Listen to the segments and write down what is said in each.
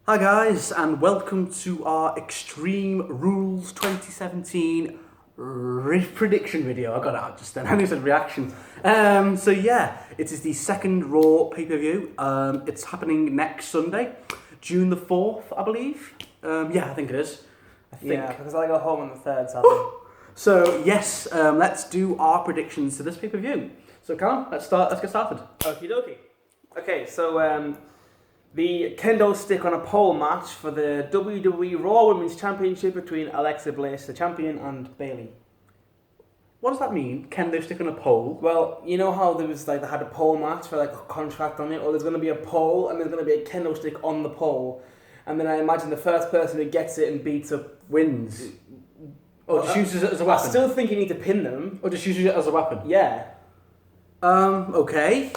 Hi guys, and welcome to our Extreme Rules 2017 prediction video. I got it out just then. I only said reaction. It is the second Raw pay-per-view. It's happening next Sunday, June the 4th, I believe. I think it is. Yeah, because I go home on the 3rd, sadly. So yes, let's do our predictions to this pay-per-view. So Callum, let's get started. Okie dokie. Okay, so the kendo stick on a pole match for the WWE Raw Women's Championship between Alexa Bliss, the champion, and Bayley. What does that mean? Kendo stick on a pole? Well, you know how they had a pole match for a contract on it? Well, there's going to be a pole and there's going to be a kendo stick on the pole. And then I imagine the first person who gets it and beats up wins. Or just uses it as a weapon? I still think you need to pin them. Or just uses it as a weapon? Yeah. Okay.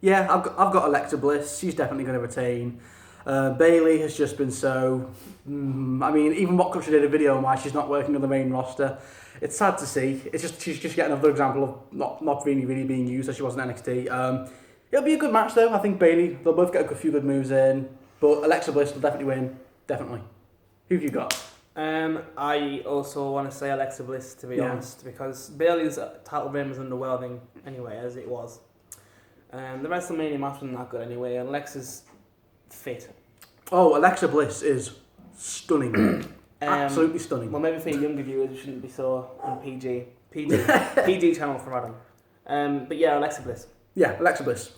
I've got Alexa Bliss. She's definitely going to retain. Bayley has just been so... even what she did a video on why she's not working on the main roster. It's sad to see. She's just yet another example of not really being used as she was in NXT. It'll be a good match though. I think Bayley, they'll both get a few good moves in. But Alexa Bliss will definitely win. Definitely. Who have you got? I also want to say Alexa Bliss, to be honest, because Bayley's title reign was underwhelming anyway, as it was. The WrestleMania match wasn't that good anyway, and Alexa's fit. Oh, Alexa Bliss is stunning. Absolutely stunning. Well, maybe for younger viewers, we shouldn't be so on PG channel for Adam. But yeah, Alexa Bliss. Yeah, Alexa Bliss.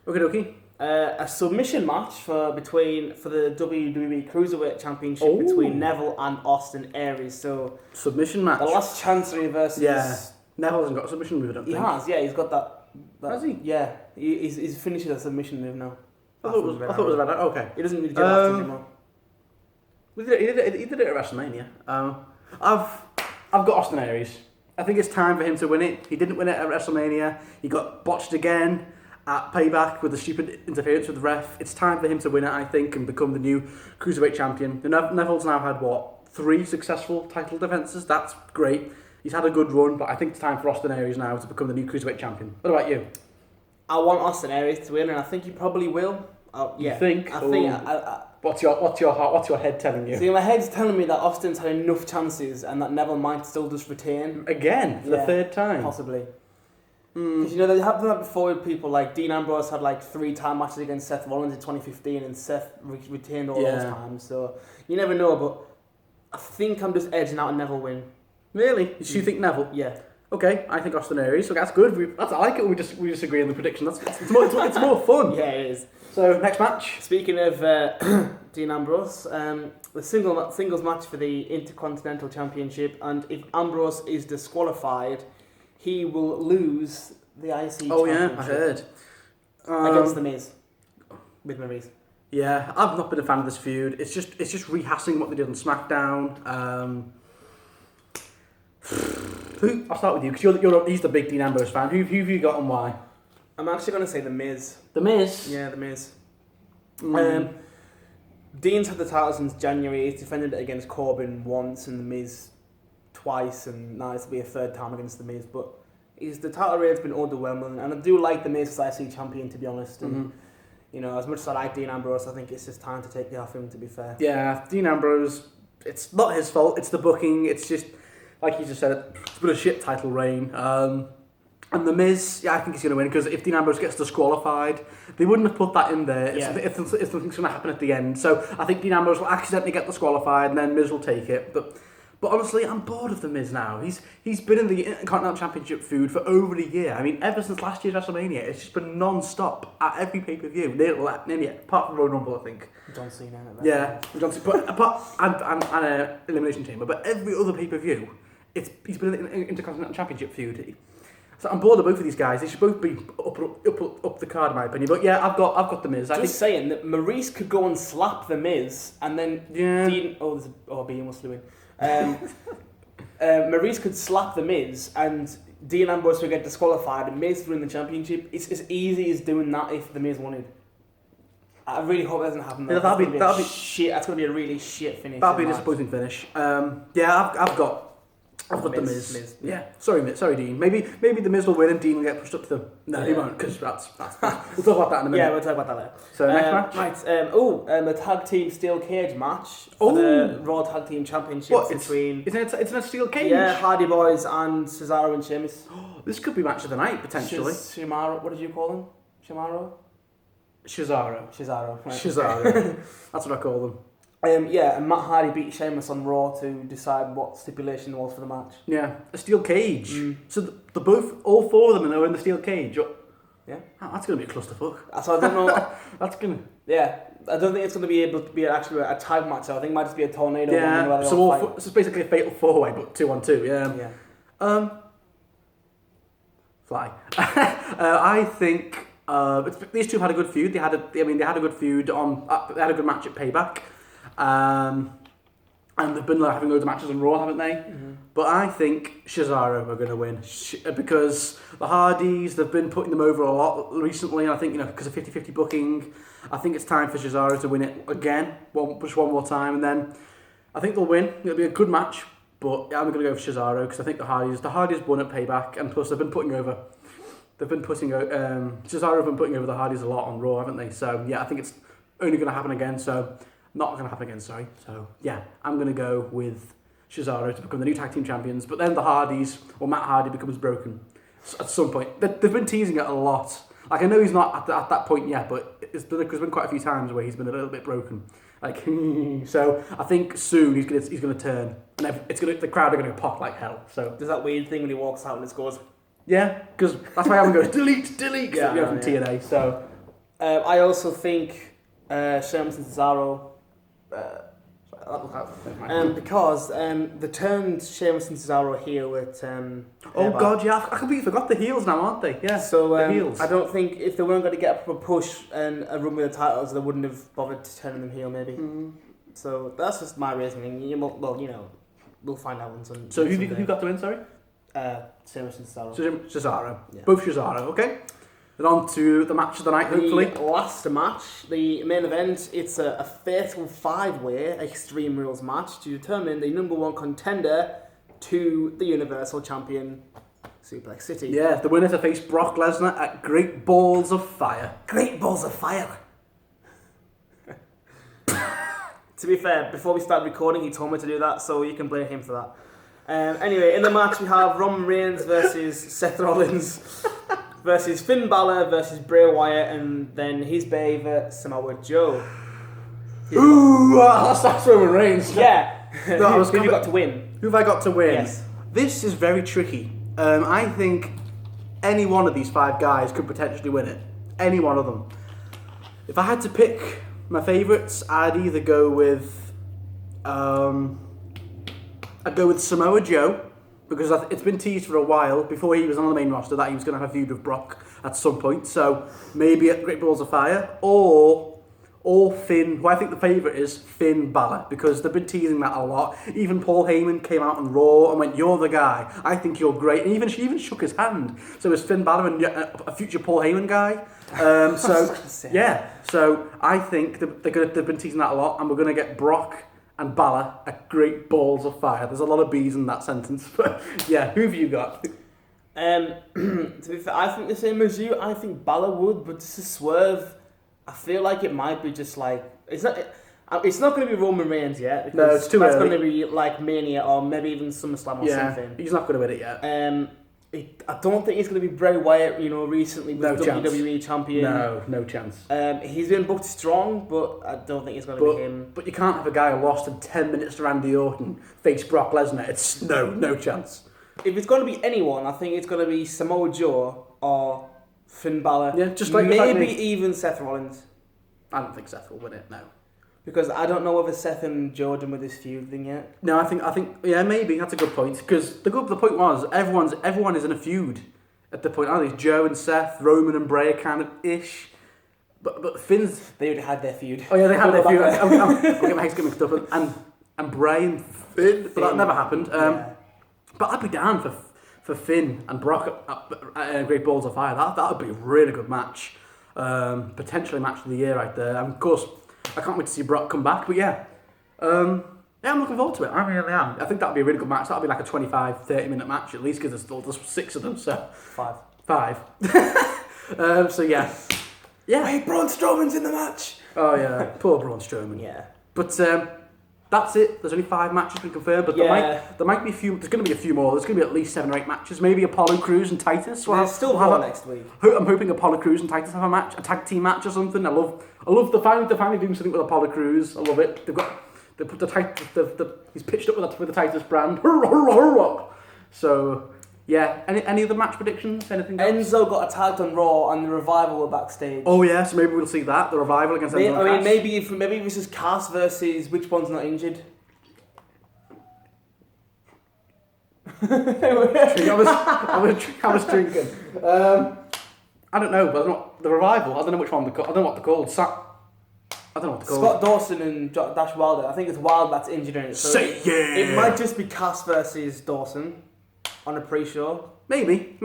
Okie dokie. A submission match for the WWE Cruiserweight Championship between Neville and Austin Aries. So submission match. The Last Chancery versus. Yeah, Neville hasn't got a submission move. I don't think. He has. Yeah, he's got that. Has he? Yeah, he's finished a submission move now. I thought it was Red Arrow. Okay. He doesn't really do that anymore. He did it at WrestleMania. I've got Austin Aries. I think it's time for him to win it. He didn't win it at WrestleMania. He got botched again at Payback with the stupid interference with the ref. It's time for him to win it, I think, and become the new Cruiserweight champion. Neville's now had, 3 successful title defences? That's great. He's had a good run, but I think it's time for Austin Aries now to become the new Cruiserweight champion. What about you? I want Austin Aries to win, and I think he probably will. You think? I think. What's your head telling you? See, my head's telling me that Austin's had enough chances, and that Neville might still just retain again for the 3rd time. Possibly. Because they have done that before with people like Dean Ambrose had 3-time matches against Seth Rollins in 2015, and Seth retained all those times. So you never know, but I think I'm just edging out a Neville win. Really? You think Neville? Yeah. Okay, I think Austin Aries. So that's good. I like it. We disagree on the prediction. It's more fun. Yeah, it is. So next match. Speaking of Dean Ambrose, the singles match for the Intercontinental Championship, and if Ambrose is disqualified, he will lose the IC Championship. Oh yeah, I heard. Against The Miz. With Maryse. Yeah, I've not been a fan of this feud. It's just rehashing what they did on SmackDown. I'll start with you because he's the big Dean Ambrose fan. Who have you got and why? I'm actually going to say The Miz. The Miz? Yeah, The Miz. Dean's had the title since January. He's defended it against Corbin once and The Miz twice, and now it's to be a 3rd time against The Miz. But the title reign's been underwhelming, and I do like The Miz as IC champion, to be honest. And as much as I like Dean Ambrose, I think it's just time to take it off him, to be fair. Yeah, Dean Ambrose, it's not his fault. It's the booking. It's just, like you just said, it's been a shit title reign. And The Miz, I think he's going to win, because if Dean Ambrose gets disqualified, they wouldn't have put that in there if something's going to happen at the end. So I think Dean Ambrose will accidentally get disqualified, and then Miz will take it. But honestly, I'm bored of The Miz now. He's been in the Intercontinental Championship feud for over a year. I mean, ever since last year's WrestleMania, it's just been non-stop at every pay-per-view. Nearly, apart from Royal Rumble, I think. John Cena. Yeah, John Cena. But apart and Elimination Chamber, but every other pay-per-view, he's been in the Intercontinental Championship feud. So I'm bored of both of these guys. They should both be up the card, in my opinion. But yeah, I've got The Miz. Saying that Maryse could go and slap The Miz, and then Dean. Bean was flew in. Maryse could slap The Miz, and Dean Ambrose would get disqualified, and Miz would win the championship. It's as easy as doing that if The Miz wanted. I really hope that doesn't happen. That'll be shit. That's gonna be a really shit finish. That'll be a disappointing finish. I've got I've got the Miz. Yeah. Sorry, Dean. Maybe the Miz will win and Dean will get pushed up to them. No, he won't, because that's we'll talk about that in a minute. Yeah, we'll talk about that later. So next match. Right. The tag team steel cage match for the Raw Tag Team Championship between. It's in a steel cage. Yeah, Hardy Boys and Cesaro and Sheamus. This could be match of the night potentially. Shimaro. What did you call him? Shimaro. Cesaro. Right. Cesaro. That's what I call them. And Matt Hardy beat Sheamus on Raw to decide what stipulation was for the match. Yeah, a steel cage. So all four of them are in the steel cage. Yeah. Oh, that's going to be a clusterfuck. So I don't know. That's going to... Yeah, I don't think it's going to be able to be actually a tag match. So I think it might just be a tornado. Yeah, so it's basically a fatal four-way, but 2-on-2, yeah. Fly. I think these two have had a good feud. They had a good feud they had a good match at Payback. And they've been having loads of matches on Raw, haven't they? Mm-hmm. But I think Cesaro are going to win because the Hardys, they've been putting them over a lot recently. And I think, because of 50-50 booking, I think it's time for Cesaro to win it again, just one more time. And then I think they'll win. It'll be a good match, but I'm going to go for Cesaro because I think the Hardys won at Payback, and plus Cesaro have been putting over the Hardys a lot on Raw, haven't they? So yeah, I think it's only going to happen again. Not going to happen again, sorry. So, yeah, I'm going to go with Cesaro to become the new tag team champions. But then the Hardys, or Matt Hardy, becomes broken at some point. They've been teasing it a lot. Like, I know he's not at that point yet, but there's been quite a few times where he's been a little bit broken. Like, so I think soon he's going to turn. And the crowd are going to pop like hell. So there's that weird thing when he walks out and it scores. Yeah, because that's why everyone goes, delete, from TNA. So I also think Sheamus and Cesaro... because they turned Sheamus and Cesaro heel at God, yeah, I completely forgot the heels now, aren't they? Yeah, so the heels. I don't think if they weren't going to get a proper push and a run with the titles, they wouldn't have bothered to turn them heel, maybe. So that's just my reasoning. We'll find out on Sunday. So who got the win, sorry? Sheamus and Cesaro. Cesaro. Yeah. Both Cesaro, okay. Then on to the match of the night, hopefully. The last match, the main event, it's a fatal 5-way Extreme Rules match to determine the number one contender to the Universal Champion, Suplex City. Yeah, the winner to face Brock Lesnar at Great Balls of Fire. Great Balls of Fire! To be fair, before we started recording, he told me to do that, so you can blame him for that. Anyway, in the match we have Roman Reigns versus Seth Rollins versus Finn Balor versus Bray Wyatt, and then his babe, Samoa Joe. Ooh, that's Roman Reigns. Yeah. Who have you got to win? Who have I got to win? Yes. This is very tricky. I think any one of these 5 guys could potentially win it. Any one of them. If I had to pick my favourites, I'd either go with Samoa Joe, because it's been teased for a while, before he was on the main roster, that he was going to have a feud with Brock at some point. So maybe at Great Balls of Fire, or Finn, who I think the favourite is Finn Balor, because they've been teasing that a lot. Even Paul Heyman came out on Raw and went, "You're the guy. I think you're great." And she even shook his hand. So is Finn Balor and a future Paul Heyman guy. So I think they've been teasing that a lot, and we're going to get Brock and Balor at Great Balls of Fire. There's a lot of B's in that sentence, but yeah, who have you got? To be fair, I think the same as you. I think Balor would, but just to swerve, I feel like it might be just like it's not going to be Roman Reigns yet. No, it's too early. That's going to be like Mania or maybe even SummerSlam or something. He's not going to win it yet. I don't think it's going to be Bray Wyatt. Recently was WWE champion. No chance. He's been booked strong, but I don't think it's going to be him. But you can't have a guy who lost in 10 minutes to Randy Orton face Brock Lesnar. It's no chance. If it's going to be anyone, I think it's going to be Samoa Joe or Finn Balor. Yeah, just like maybe even Seth Rollins. I don't think Seth will win it. No. Because I don't know whether Seth and Joe done with this feud thing yet. No, I think yeah, maybe that's a good point. Because the point was everyone is in a feud at the point. Aren't they? Joe and Seth, Roman and Bray, kind of ish. But Finn's they already had their feud. Oh yeah, they had their feud. I'm getting my head mixed up. And Bray and Finn, but that never happened. But I'd be down for Finn and Brock at Great Balls of Fire. That would be a really good match. Potentially match of the year right there. And of course, I can't wait to see Brock come back. But yeah, Yeah, I'm looking forward to it. I really am. I think that'll be a really good match. That'll be like a 25, 30-minute match at least, because there's 6 of them, so... 5. 5. So yeah. Yeah. Hey, Braun Strowman's in the match! Oh yeah, poor Braun Strowman. Yeah. But that's it. There's only 5 matches been confirmed, but there might be a few. There's going to be a few more. There's going to be at least 7 or 8 matches. Maybe Apollo Crews and Titus. There's still more next week. I'm hoping Apollo Crews and Titus have a match, a tag team match or something. I love the finally doing something with Apollo Crews. I love it. They put he's pitched up with the Titus brand. So. Yeah, any other match predictions? Anything else? Enzo got attacked on Raw and the Revival were backstage. Oh yeah, so maybe we'll see that, the Revival against Enzo and Cass. Maybe this is Cass versus which one's not injured. I was drinking. I don't know, but the Revival, I don't know which one, I don't know what they're called. I don't know what they're called. Scott Dawson and Dash Wilder. I think it's Wilder that's injured in it. So it might just be Cass versus Dawson. On a pre-show? Maybe.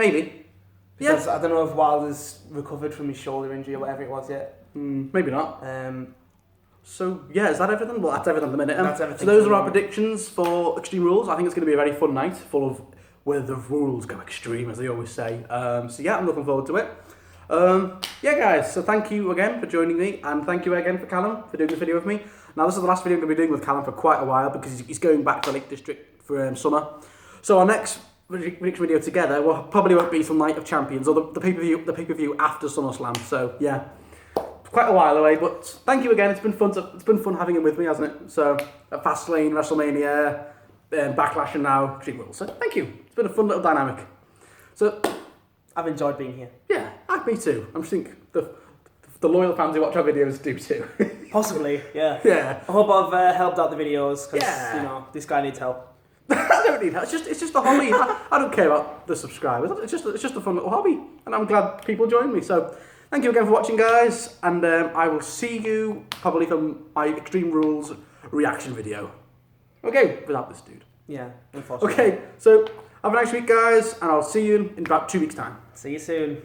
Because I don't know if Wilder's recovered from his shoulder injury or whatever it was yet. Maybe not. So, yeah, is that everything? Well, that's everything at the minute. That's everything. So those are our predictions for Extreme Rules. I think it's going to be a very fun night, full of where the rules go extreme, as they always say. So, yeah, I'm looking forward to it. Yeah, guys, so thank you again for joining me, and thank you again for Callum for doing this video with me. Now, this is the last video I'm going to be doing with Callum for quite a while, because he's going back to Lake District for summer. So our next video together probably won't be some Night of Champions or the pay-per-view after SummerSlam. So yeah, quite a while away. But thank you again. It's been fun having him with me, hasn't it? So at Fastlane, WrestleMania, Backlash, and now Extreme Rules. So thank you. It's been a fun little dynamic. So I've enjoyed being here. Yeah, me too. I think the loyal fans who watch our videos do too. Possibly, yeah. Yeah. I hope I've helped out the videos because this guy needs help. I don't need that. It's just a hobby. I don't care about the subscribers. It's just a fun little hobby, and I'm glad people join me. So, thank you again for watching, guys, and I will see you probably from my Extreme Rules reaction video. Okay, without this dude. Yeah, unfortunately. Okay, so have a nice week, guys, and I'll see you in about 2 weeks' time. See you soon.